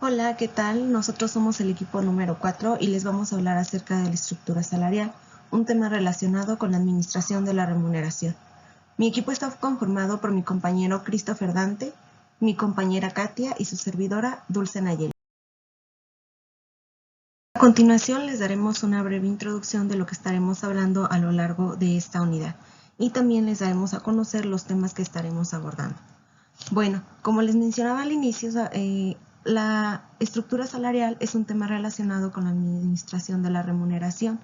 Hola, ¿qué tal? Nosotros somos el equipo número 4 y les vamos a hablar acerca de la estructura salarial, un tema relacionado con la administración de la remuneración. Mi equipo está conformado por mi compañero Christopher Dante, mi compañera Katia y su servidora Dulce Nayeli. A continuación les daremos una breve introducción de lo que estaremos hablando a lo largo de esta unidad y también les daremos a conocer los temas que estaremos abordando. Bueno, como les mencionaba al inicio, la estructura salarial es un tema relacionado con la administración de la remuneración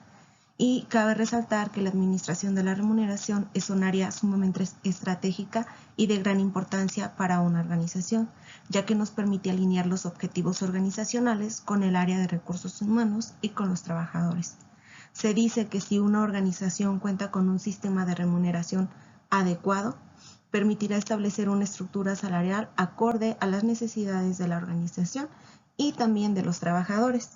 y cabe resaltar que la administración de la remuneración es un área sumamente estratégica y de gran importancia para una organización, ya que nos permite alinear los objetivos organizacionales con el área de recursos humanos y con los trabajadores. Se dice que si una organización cuenta con un sistema de remuneración adecuado, permitirá establecer una estructura salarial acorde a las necesidades de la organización y también de los trabajadores.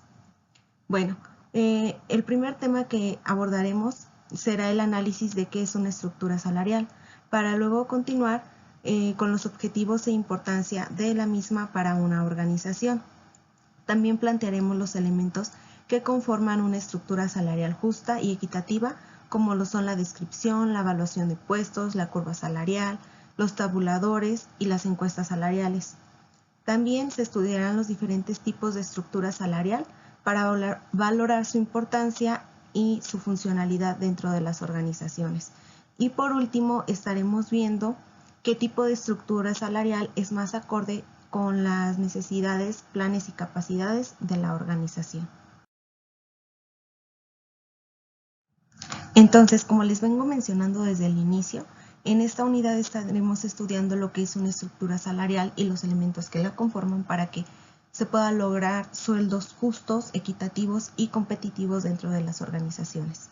Bueno, el primer tema que abordaremos será el análisis de qué es una estructura salarial, para luego continuar con los objetivos e importancia de la misma para una organización. También plantearemos los elementos que conforman una estructura salarial justa y equitativa, como lo son la descripción, la evaluación de puestos, la curva salarial, los tabuladores y las encuestas salariales. También se estudiarán los diferentes tipos de estructura salarial para valorar su importancia y su funcionalidad dentro de las organizaciones. Y por último, estaremos viendo qué tipo de estructura salarial es más acorde con las necesidades, planes y capacidades de la organización. Entonces, como les vengo mencionando desde el inicio, en esta unidad estaremos estudiando lo que es una estructura salarial y los elementos que la conforman para que se pueda lograr sueldos justos, equitativos y competitivos dentro de las organizaciones.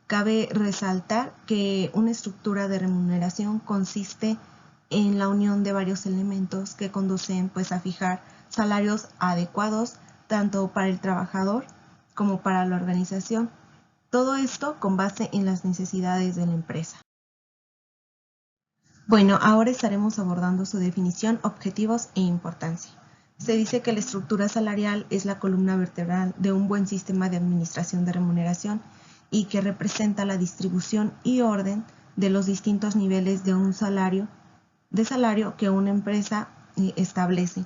Cabe resaltar que una estructura de remuneración consiste en la unión de varios elementos que conducen a fijar salarios adecuados tanto para el trabajador como para la organización. Todo esto con base en las necesidades de la empresa. Bueno, ahora estaremos abordando su definición, objetivos e importancia. Se dice que la estructura salarial es la columna vertebral de un buen sistema de administración de remuneración y que representa la distribución y orden de los distintos niveles de un salario que una empresa establece,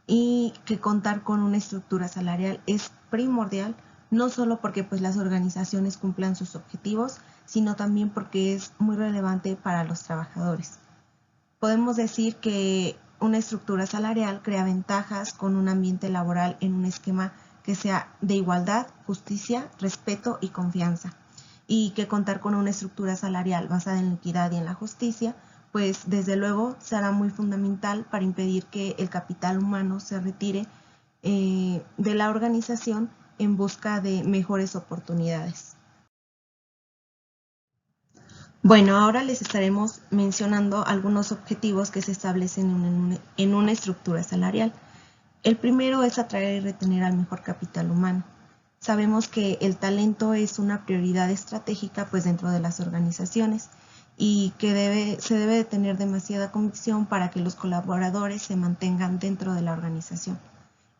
y que contar con una estructura salarial es primordial, no solo porque las organizaciones cumplan sus objetivos, sino también porque es muy relevante para los trabajadores. Podemos decir que una estructura salarial crea ventajas con un ambiente laboral en un esquema que sea de igualdad, justicia, respeto y confianza. Y que contar con una estructura salarial basada en la equidad y en la justicia, pues desde luego será muy fundamental para impedir que el capital humano se retire de la organización en busca de mejores oportunidades. Bueno, ahora les estaremos mencionando algunos objetivos que se establecen en una estructura salarial. El primero es atraer y retener al mejor capital humano. Sabemos que el talento es una prioridad estratégica dentro de las organizaciones y que se debe de tener demasiada convicción para que los colaboradores se mantengan dentro de la organización.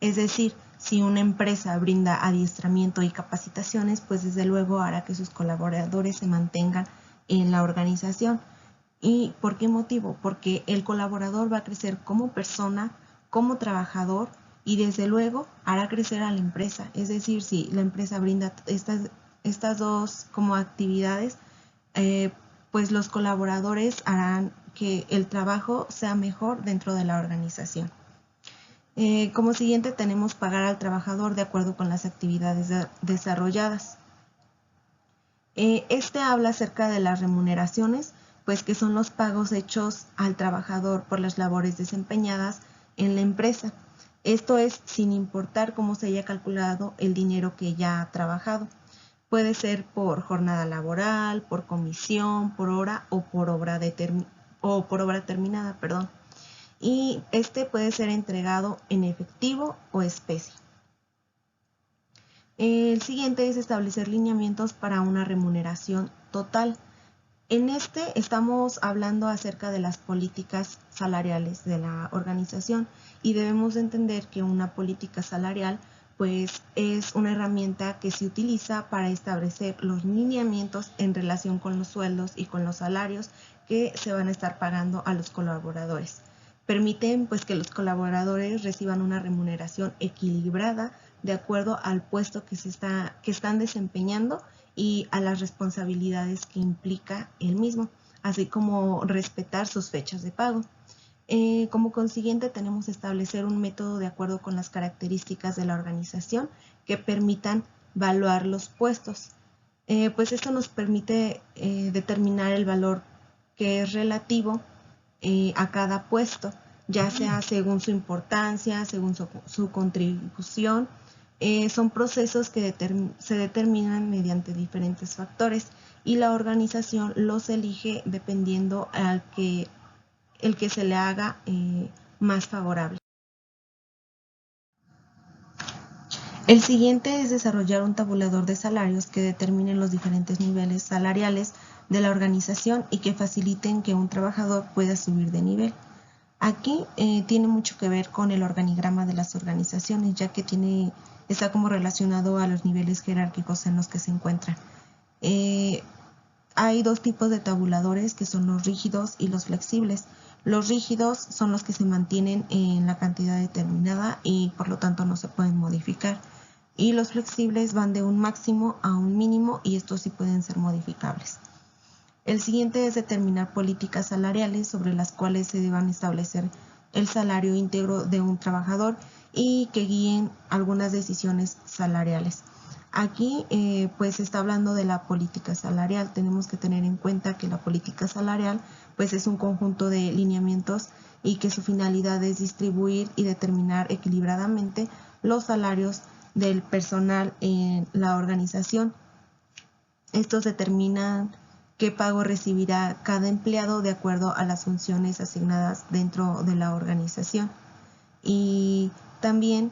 Es decir, si una empresa brinda adiestramiento y capacitaciones, desde luego hará que sus colaboradores se mantengan en la organización. ¿Y por qué motivo? Porque el colaborador va a crecer como persona, como trabajador y desde luego hará crecer a la empresa. Es decir, si la empresa brinda estas dos como actividades, pues los colaboradores harán que el trabajo sea mejor dentro de la organización. Como siguiente tenemos pagar al trabajador de acuerdo con las actividades desarrolladas. Este habla acerca de las remuneraciones, que son los pagos hechos al trabajador por las labores desempeñadas en la empresa. Esto es sin importar cómo se haya calculado el dinero que ya ha trabajado. Puede ser por jornada laboral, por comisión, por hora o por obra terminada, perdón. Y este puede ser entregado en efectivo o especie. El siguiente es establecer lineamientos para una remuneración total. En este estamos hablando acerca de las políticas salariales de la organización y debemos entender que una política salarial pues es una herramienta que se utiliza para establecer los lineamientos en relación con los sueldos y con los salarios que se van a estar pagando a los colaboradores. Permiten pues que los colaboradores reciban una remuneración equilibrada de acuerdo al puesto que están desempeñando y a las responsabilidades que implica el mismo, así como respetar sus fechas de pago. Como consiguiente, tenemos que establecer un método de acuerdo con las características de la organización que permitan evaluar los puestos. Pues esto nos permite determinar el valor que es relativo a cada puesto, ya sea según su importancia, según su contribución. Son procesos que se determinan mediante diferentes factores y la organización los elige dependiendo el que se le haga más favorable. El siguiente es desarrollar un tabulador de salarios que determine los diferentes niveles salariales de la organización y que faciliten que un trabajador pueda subir de nivel. Aquí tiene mucho que ver con el organigrama de las organizaciones, ya que está como relacionado a los niveles jerárquicos en los que se encuentran. Hay dos tipos de tabuladores que son los rígidos y los flexibles. Los rígidos son los que se mantienen en la cantidad determinada y por lo tanto no se pueden modificar. Y los flexibles van de un máximo a un mínimo y estos sí pueden ser modificables. El siguiente es determinar políticas salariales sobre las cuales se deban establecer el salario íntegro de un trabajador y que guíen algunas decisiones salariales. Aquí pues se está hablando de la política salarial. Tenemos que tener en cuenta que la política salarial pues es un conjunto de lineamientos y que su finalidad es distribuir y determinar equilibradamente los salarios del personal en la organización. Estos determinan qué pago recibirá cada empleado de acuerdo a las funciones asignadas dentro de la organización. Y también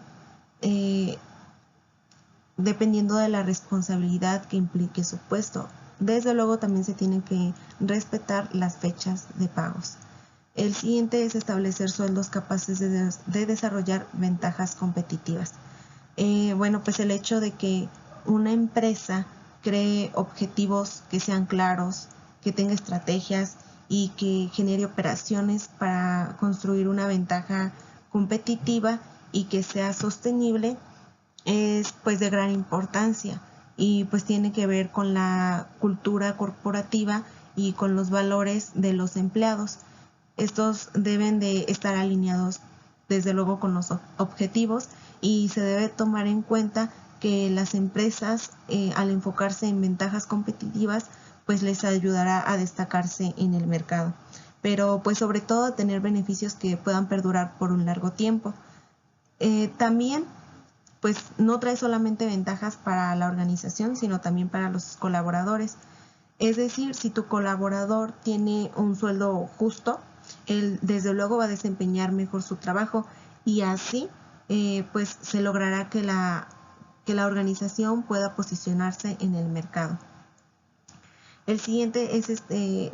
dependiendo de la responsabilidad que implique su puesto. Desde luego también se tienen que respetar las fechas de pagos. El siguiente es establecer sueldos capaces de desarrollar ventajas competitivas. Bueno, pues el hecho de que una empresa cree objetivos que sean claros, que tenga estrategias y que genere operaciones para construir una ventaja competitiva y que sea sostenible, es pues de gran importancia y pues tiene que ver con la cultura corporativa y con los valores de los empleados. Estos deben de estar alineados desde luego con los objetivos y se debe tomar en cuenta que las empresas al enfocarse en ventajas competitivas pues les ayudará a destacarse en el mercado, pero pues sobre todo a tener beneficios que puedan perdurar por un largo tiempo. También pues no trae solamente ventajas para la organización, sino también para los colaboradores. Es decir, si tu colaborador tiene un sueldo justo, él desde luego va a desempeñar mejor su trabajo y así pues se logrará que la organización pueda posicionarse en el mercado. El siguiente es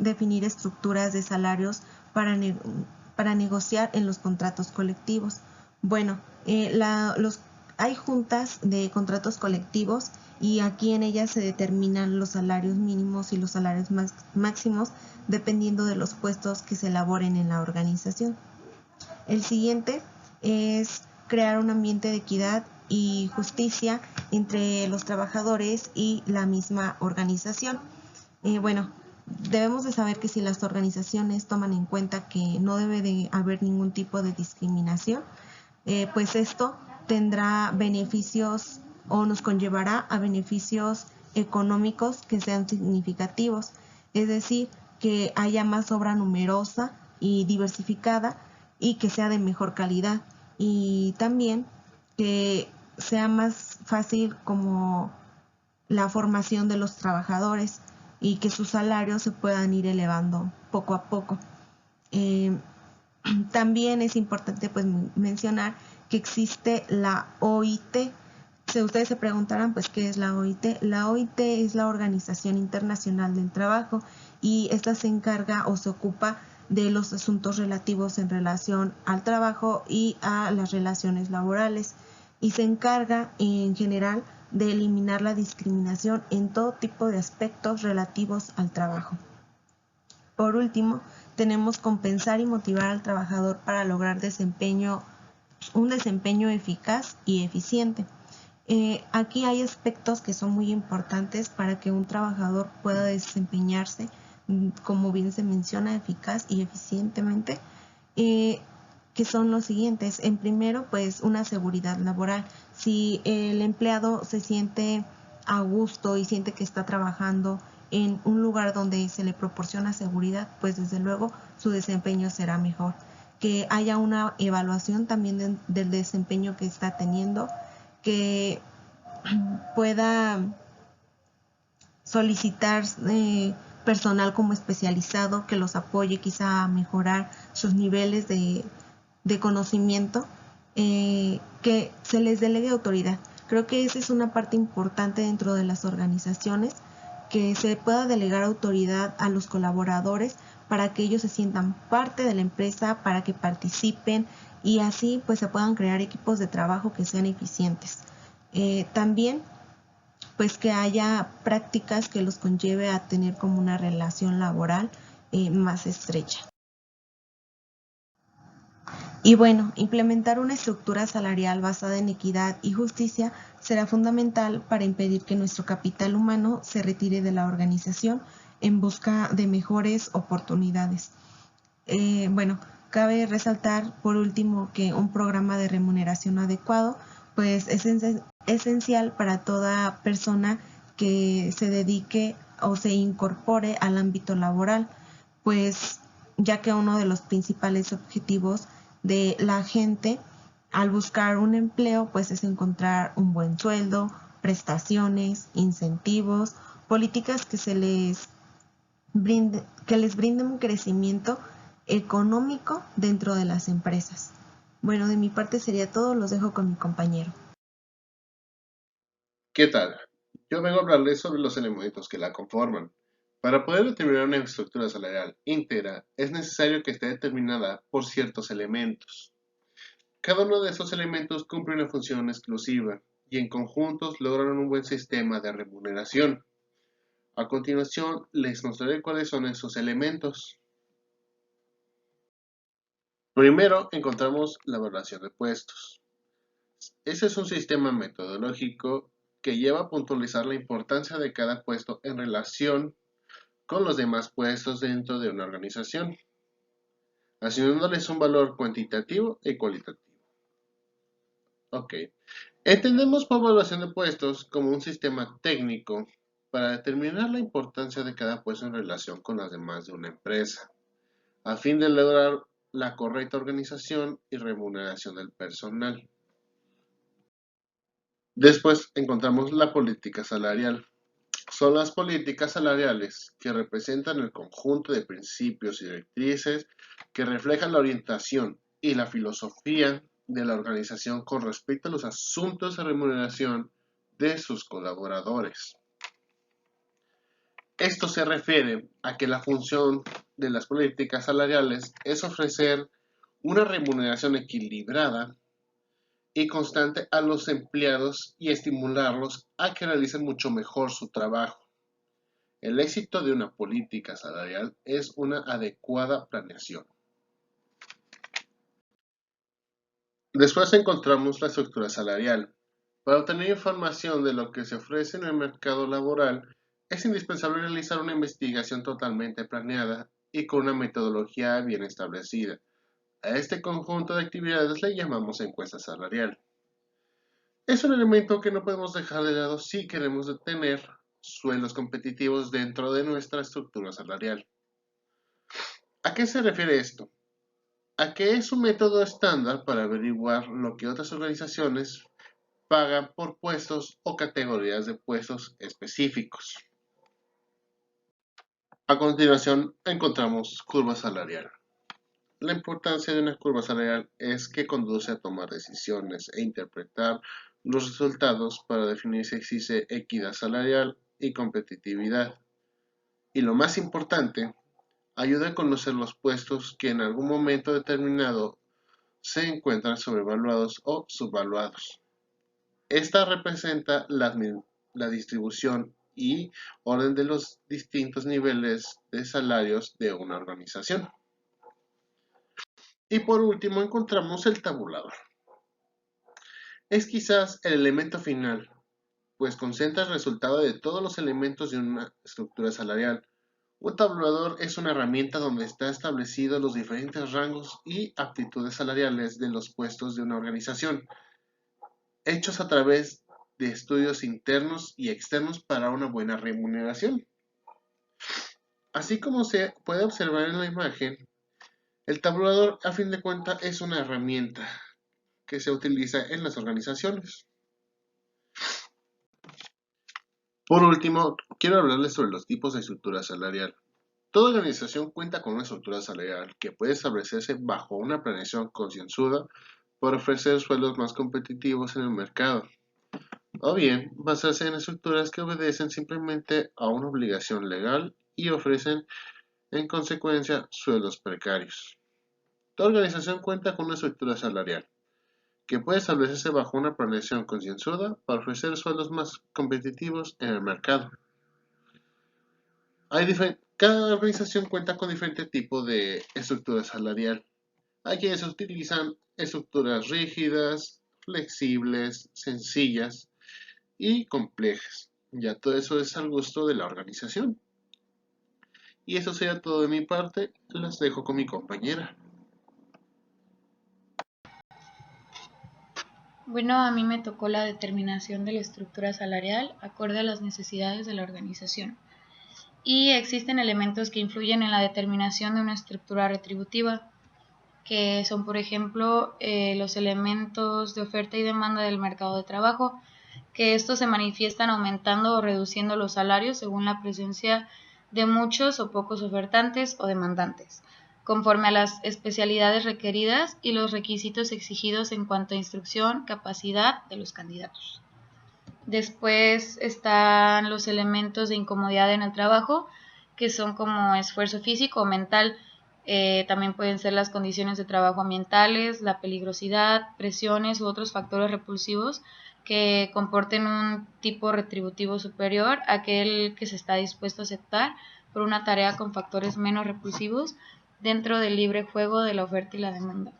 definir estructuras de salarios para negociar en los contratos colectivos. Bueno, hay juntas de contratos colectivos y aquí en ellas se determinan los salarios mínimos y los salarios máximos dependiendo de los puestos que se elaboren en la organización. El siguiente es crear un ambiente de equidad y justicia entre los trabajadores y la misma organización. Bueno, debemos de saber que si las organizaciones toman en cuenta que no debe de haber ningún tipo de discriminación, pues esto tendrá beneficios o nos conllevará a beneficios económicos que sean significativos, es decir, que haya más obra numerosa y diversificada y que sea de mejor calidad y también que sea más fácil como la formación de los trabajadores y que sus salarios se puedan ir elevando poco a poco. También es importante pues mencionar que existe la OIT, Si ustedes se preguntarán, pues, ¿qué es la OIT? La OIT es la Organización Internacional del Trabajo y esta se encarga o se ocupa de los asuntos relativos en relación al trabajo y a las relaciones laborales, y se encarga en general de eliminar la discriminación en todo tipo de aspectos relativos al trabajo. Por último, tenemos compensar y motivar al trabajador para lograr un desempeño eficaz y eficiente. Aquí hay aspectos que son muy importantes para que un trabajador pueda desempeñarse, como bien se menciona, eficaz y eficientemente, que son los siguientes. En primero, pues una seguridad laboral. Si el empleado se siente a gusto y siente que está trabajando en un lugar donde se le proporciona seguridad, pues desde luego su desempeño será mejor. Que haya una evaluación también del desempeño que está teniendo, que pueda solicitar personal como especializado que los apoye quizá a mejorar sus niveles de conocimiento, que se les delegue autoridad. Creo que esa es una parte importante dentro de las organizaciones, que se pueda delegar autoridad a los colaboradores para que ellos se sientan parte de la empresa, para que participen y así pues se puedan crear equipos de trabajo que sean eficientes. También pues que haya prácticas que los conlleve a tener como una relación laboral más estrecha. Y bueno, implementar una estructura salarial basada en equidad y justicia será fundamental para impedir que nuestro capital humano se retire de la organización en busca de mejores oportunidades. Bueno, cabe resaltar por último que un programa de remuneración adecuado pues es esencial para toda persona que se dedique o se incorpore al ámbito laboral, pues ya que uno de los principales objetivos de la gente al buscar un empleo pues es encontrar un buen sueldo, prestaciones, incentivos, políticas que les brinden un crecimiento económico dentro de las empresas. Bueno, de mi parte sería todo, los dejo con mi compañero. ¿Qué tal? Yo vengo a hablarles sobre los elementos que la conforman. Para poder determinar una estructura salarial íntegra, es necesario que esté determinada por ciertos elementos. Cada uno de esos elementos cumple una función exclusiva y en conjuntos logran un buen sistema de remuneración. A continuación, les mostraré cuáles son esos elementos. Primero, encontramos la evaluación de puestos. Ese es un sistema metodológico que lleva a puntualizar la importancia de cada puesto en relación con los demás puestos dentro de una organización, asignándoles un valor cuantitativo y cualitativo. Ok. Entendemos por evaluación de puestos como un sistema técnico para determinar la importancia de cada puesto en relación con las demás de una empresa, a fin de lograr la correcta organización y remuneración del personal. Después encontramos la política salarial. Son las políticas salariales que representan el conjunto de principios y directrices que reflejan la orientación y la filosofía de la organización con respecto a los asuntos de remuneración de sus colaboradores. Esto se refiere a que la función de las políticas salariales es ofrecer una remuneración equilibrada y constante a los empleados y estimularlos a que realicen mucho mejor su trabajo. El éxito de una política salarial es una adecuada planeación. Después encontramos la estructura salarial. Para obtener información de lo que se ofrece en el mercado laboral, es indispensable realizar una investigación totalmente planeada y con una metodología bien establecida. A este conjunto de actividades le llamamos encuesta salarial. Es un elemento que no podemos dejar de lado si queremos tener sueldos competitivos dentro de nuestra estructura salarial. ¿A qué se refiere esto? A que es un método estándar para averiguar lo que otras organizaciones pagan por puestos o categorías de puestos específicos. A continuación encontramos curva salarial. La importancia de una curva salarial es que conduce a tomar decisiones e interpretar los resultados para definir si existe equidad salarial y competitividad. Y lo más importante, ayuda a conocer los puestos que en algún momento determinado se encuentran sobrevaluados o subvaluados. Esta representa la distribución y orden de los distintos niveles de salarios de una organización. Y por último encontramos el tabulador. Es quizás el elemento final, pues concentra el resultado de todos los elementos de una estructura salarial. Un tabulador es una herramienta donde están establecidos los diferentes rangos y aptitudes salariales de los puestos de una organización, hechos a través de estudios internos y externos para una buena remuneración. Así como se puede observar en la imagen, el tabulador a fin de cuentas es una herramienta que se utiliza en las organizaciones. Por último, quiero hablarles sobre los tipos de estructura salarial. Toda organización cuenta con una estructura salarial que puede establecerse bajo una planeación concienzuda para ofrecer sueldos más competitivos en el mercado, o bien basarse en estructuras que obedecen simplemente a una obligación legal y ofrecen, en consecuencia, sueldos precarios. Toda organización cuenta con una estructura salarial que puede establecerse bajo una planeación concienzuda para ofrecer sueldos más competitivos en el mercado. Cada organización cuenta con diferentes tipos de estructura salarial. Hay quienes utilizan estructuras rígidas, flexibles, sencillas y complejas. Ya todo eso es al gusto de la organización. Y eso sería todo de mi parte. Las dejo con mi compañera. Bueno, a mí me tocó la determinación de la estructura salarial acorde a las necesidades de la organización. Y existen elementos que influyen en la determinación de una estructura retributiva, que son, por ejemplo, los elementos de oferta y demanda del mercado de trabajo, que estos se manifiestan aumentando o reduciendo los salarios según la presencia de muchos o pocos ofertantes o demandantes, conforme a las especialidades requeridas y los requisitos exigidos en cuanto a instrucción, capacidad de los candidatos. Después están los elementos de incomodidad en el trabajo, que son como esfuerzo físico o mental. También pueden ser las condiciones de trabajo ambientales, la peligrosidad, presiones u otros factores repulsivos que comporten un tipo retributivo superior a aquel que se está dispuesto a aceptar por una tarea con factores menos repulsivos dentro del libre juego de la oferta y la demanda.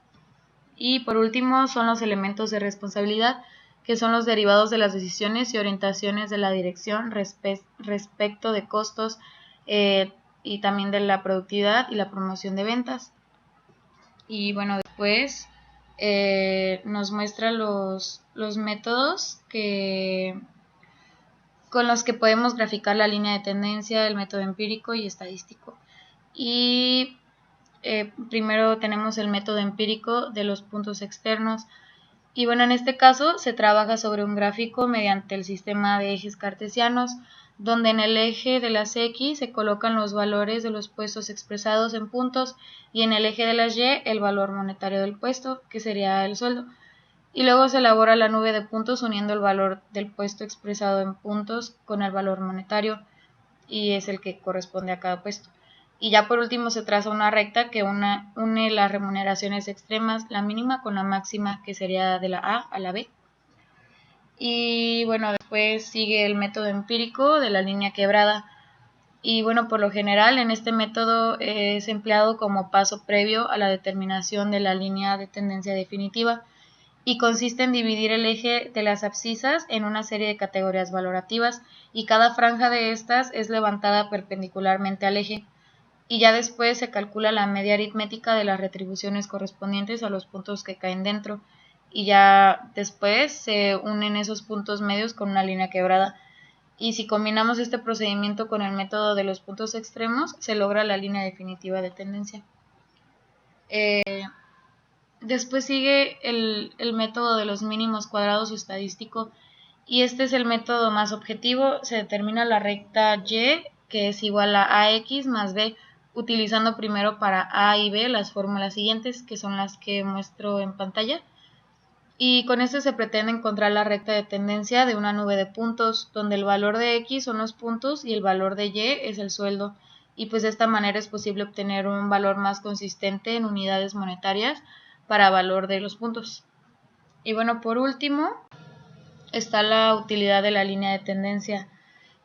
Y por último son los elementos de responsabilidad, que son los derivados de las decisiones y orientaciones de la dirección respecto de costos y también de la productividad y la promoción de ventas. Y bueno, después nos muestra los métodos con los que podemos graficar la línea de tendencia, el método empírico y estadístico. Y primero tenemos el método empírico de los puntos externos. Y bueno, en este caso se trabaja sobre un gráfico mediante el sistema de ejes cartesianos, donde en el eje de las X se colocan los valores de los puestos expresados en puntos y en el eje de las Y el valor monetario del puesto, que sería el sueldo. Y luego se elabora la nube de puntos uniendo el valor del puesto expresado en puntos con el valor monetario, y es el que corresponde a cada puesto. Y ya por último se traza una recta que une las remuneraciones extremas, la mínima con la máxima, que sería de la A a la B. Y bueno, después sigue el método empírico de la línea quebrada. Y bueno, por lo general en este método es empleado como paso previo a la determinación de la línea de tendencia definitiva y consiste en dividir el eje de las abscisas en una serie de categorías valorativas y cada franja de estas es levantada perpendicularmente al eje. Y ya después se calcula la media aritmética de las retribuciones correspondientes a los puntos que caen dentro, y ya después se unen esos puntos medios con una línea quebrada. Y si combinamos este procedimiento con el método de los puntos extremos, se logra la línea definitiva de tendencia. Después sigue el método de los mínimos cuadrados o estadístico, y este es el método más objetivo. Se determina la recta Y, que es igual a AX más B, utilizando primero para A y B las fórmulas siguientes, que son las que muestro en pantalla. y con este se pretende encontrar la recta de tendencia de una nube de puntos, donde el valor de X son los puntos y el valor de Y es el sueldo, y pues de esta manera es posible obtener un valor más consistente en unidades monetarias para valor de los puntos. Y bueno, por último está la utilidad de la línea de tendencia.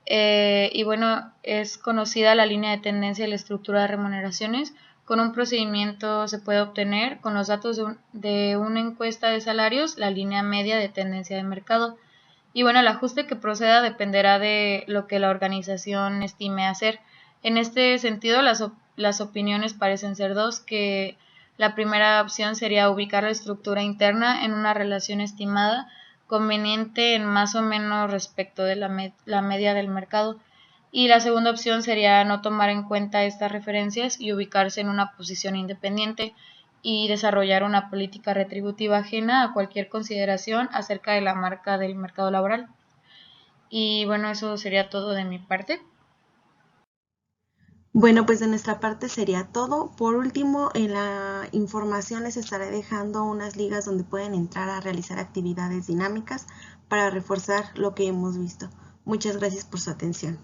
Y bueno, es conocida la línea de tendencia y la estructura de remuneraciones. Con un procedimiento se puede obtener, con los datos de una encuesta de salarios, la línea media de tendencia de mercado. Y bueno, el ajuste que proceda dependerá de lo que la organización estime hacer. En este sentido, las opiniones parecen ser dos, que la primera opción sería ubicar la estructura interna en una relación estimada conveniente en más o menos respecto de la media del mercado, y la segunda opción sería no tomar en cuenta estas referencias y ubicarse en una posición independiente y desarrollar una política retributiva ajena a cualquier consideración acerca de la marca del mercado laboral. Y bueno, eso sería todo de mi parte. Bueno, pues de nuestra parte sería todo. Por último, en la información les estaré dejando unas ligas donde pueden entrar a realizar actividades dinámicas para reforzar lo que hemos visto. Muchas gracias por su atención.